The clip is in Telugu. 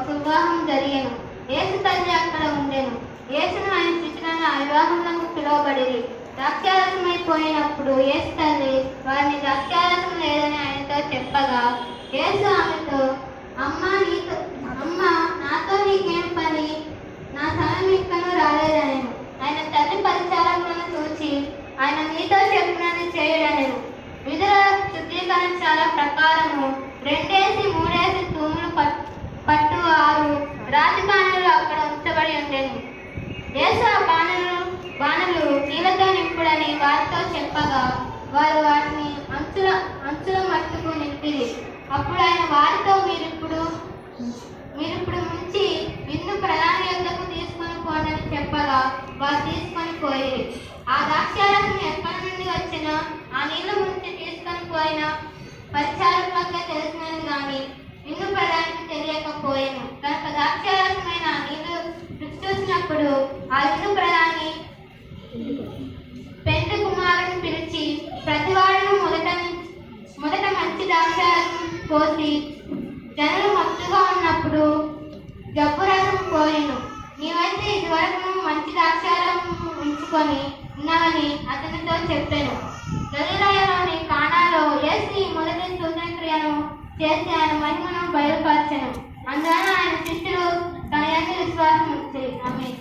ఒక వివాహం జరిగెను. యేసు తల్లి అక్కడ ఉండెను. యేసును ఆయన శిష్యులను ఆ వివాహమునకు పిలువబడిరి. ద్రాక్షారసమైపోయినప్పుడు యేసు తల్లి వారిని ద్రాక్షారసం లేదని ఆయనతో చెప్పగా, యేసు ఆమెతో, అమ్మ నాతో నీకేం పని? నా సమయం ఇంకనూ రాలేదనెను. ఆయన తల్లి పరిచారకులను చూచి, ఆయన మీతో చెప్పినని చేయడనెను. విధుల శుద్ధీకరించాల ప్రకారము 2-3 తూములు పట్టు 6 రాతి బాణలు అక్కడ ఉంచబడి ఉండెను. యేసు ఆ బాణలు నీళ్లతో నింపుడని వారితో చెప్పగా, వారు వాటిని అంచుల మట్టుకు నింపిరి. అప్పుడు ఆయన వారితో, మీరిప్పుడు ముంచి విందు ప్రధాని యొద్దకు తీసుకొని పోనని చెప్పగా, వారు తీసుకొని పోయిరి. ఆ ద్రాక్షారసం ఎక్కడి నుండి వచ్చినా ఆ నీళ్ల ముంచి తీసుకొని పోయిన పరిచారకులకే తెలిసినది కానీ విందు ప్రధానికి తెలియకపోయాను. కనుక ద్రాక్షారసమైన ఆ నీళ్లు రుచి చూసినప్పుడు ఆ విందు ప్రధాని పెండ్లి కుమారుని పిలిచి, ప్రతివాడును మొదట మంచి ద్రాక్షారసం పోసి జనులు మత్తుగా ఉన్నప్పుడు జబ్బు రసం పోయెను. నీవైతే ఇదివరకు మంచి ద్రాక్షారసం ఉంచుకొని ఉన్నావని అతనితో చెప్పాను. గలిలయలోని కానాలో యేసు ఈ మొదటి సూచనక్రియను చేసి ఆయన మహిమను బయలుపరచెను. అందువలన ఆయన శిష్యులు తన యందు విశ్వాసం ఉంచిరి. ఆమేన్.